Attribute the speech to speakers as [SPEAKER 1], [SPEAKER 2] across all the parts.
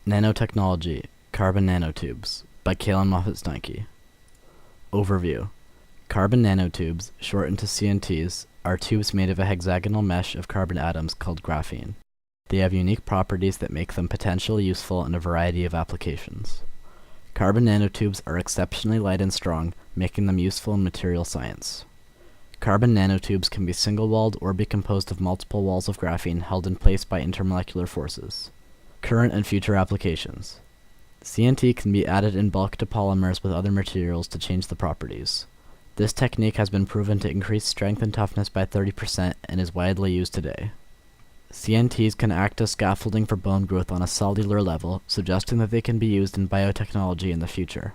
[SPEAKER 1] Nanotechnology, Carbon Nanotubes, by Kalen Moffett-Steinke. Overview. Carbon nanotubes, shortened to CNTs, are tubes made of a hexagonal mesh of carbon atoms called graphene. They have unique properties that make them potentially useful in a variety of applications. Carbon nanotubes are exceptionally light and strong, making them useful in material science. Carbon nanotubes can be single-walled or be composed of multiple walls of graphene held in place by intermolecular forces. Current and future applications. CNT can be added in bulk to polymers with other materials to change the properties. This technique has been proven to increase strength and toughness by 30% and is widely used today. CNTs can act as scaffolding for bone growth on a cellular level, suggesting that they can be used in biotechnology in the future.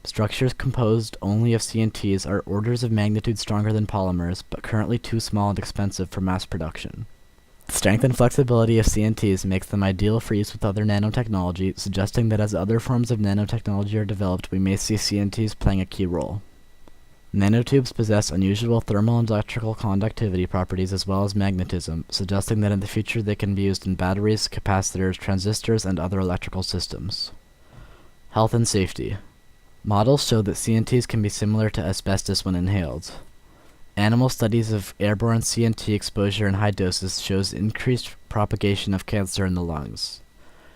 [SPEAKER 1] Structures composed only of CNTs are orders of magnitude stronger than polymers, but currently too small and expensive for mass production. The strength and flexibility of CNTs makes them ideal for use with other nanotechnology, suggesting that as other forms of nanotechnology are developed, we may see CNTs playing a key role. Nanotubes possess unusual thermal and electrical conductivity properties as well as magnetism, suggesting that in the future they can be used in batteries, capacitors, transistors, and other electrical systems. Health and safety. Models show that CNTs can be similar to asbestos when inhaled. Animal studies of airborne CNT exposure in high doses shows increased propagation of cancer in the lungs.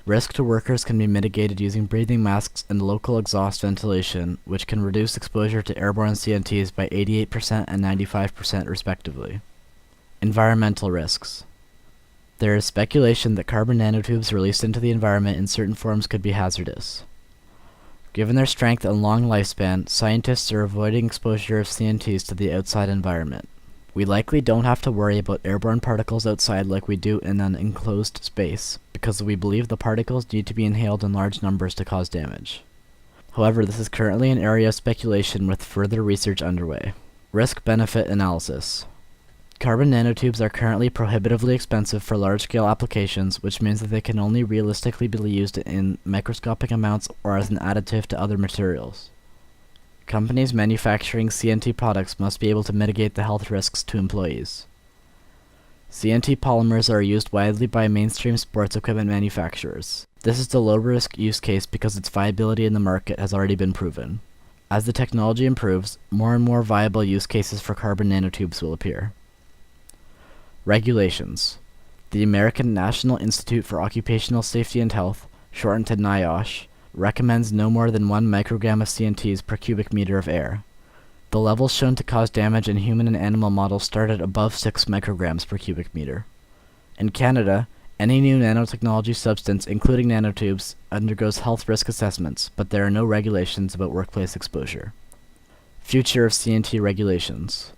[SPEAKER 1] Risk to workers can be mitigated using breathing masks and local exhaust ventilation, which can reduce exposure to airborne CNTs by 88% and 95% respectively. Environmental risks. There is speculation that carbon nanotubes released into the environment in certain forms could be hazardous. Given their strength and long lifespan, scientists are avoiding exposure of CNTs to the outside environment. We likely don't have to worry about airborne particles outside like we do in an enclosed space, because we believe the particles need to be inhaled in large numbers to cause damage. However, this is currently an area of speculation with further research underway. Risk-benefit analysis. Carbon nanotubes are currently prohibitively expensive for large-scale applications, which means that they can only realistically be used in microscopic amounts or as an additive to other materials. Companies manufacturing CNT products must be able to mitigate the health risks to employees. CNT polymers are used widely by mainstream sports equipment manufacturers. This is the low-risk use case because its viability in the market has already been proven. As the technology improves, more and more viable use cases for carbon nanotubes will appear. Regulations. The American National Institute for Occupational Safety and Health, shortened to NIOSH, recommends no more than 1 microgram of CNTs per cubic meter of air. The levels shown to cause damage in human and animal models start at above 6 micrograms per cubic meter. In Canada, any new nanotechnology substance, including nanotubes, undergoes health risk assessments, but there are no regulations about workplace exposure. Future of CNT regulations.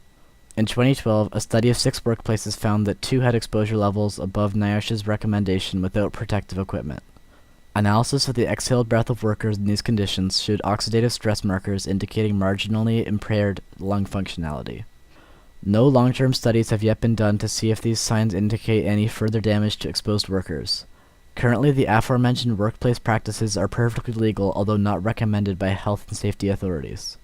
[SPEAKER 1] In 2012, a study of 6 workplaces found that 2 had exposure levels above NIOSH's recommendation without protective equipment. Analysis of the exhaled breath of workers in these conditions showed oxidative stress markers indicating marginally impaired lung functionality. No long-term studies have yet been done to see if these signs indicate any further damage to exposed workers. Currently, the aforementioned workplace practices are perfectly legal, although not recommended by health and safety authorities.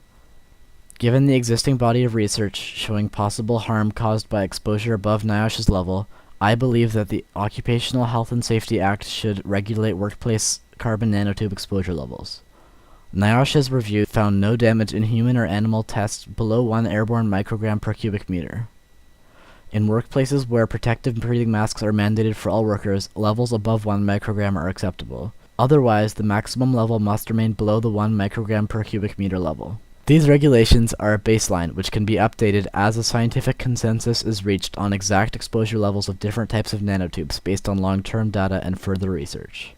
[SPEAKER 1] Given the existing body of research showing possible harm caused by exposure above NIOSH's level, I believe that the Occupational Health and Safety Act should regulate workplace carbon nanotube exposure levels. NIOSH's review found no damage in human or animal tests below 1 airborne microgram per cubic meter. In workplaces where protective breathing masks are mandated for all workers, levels above 1 microgram are acceptable. Otherwise, the maximum level must remain below the 1 microgram per cubic meter level. These regulations are a baseline which can be updated as a scientific consensus is reached on exact exposure levels of different types of nanotubes based on long-term data and further research.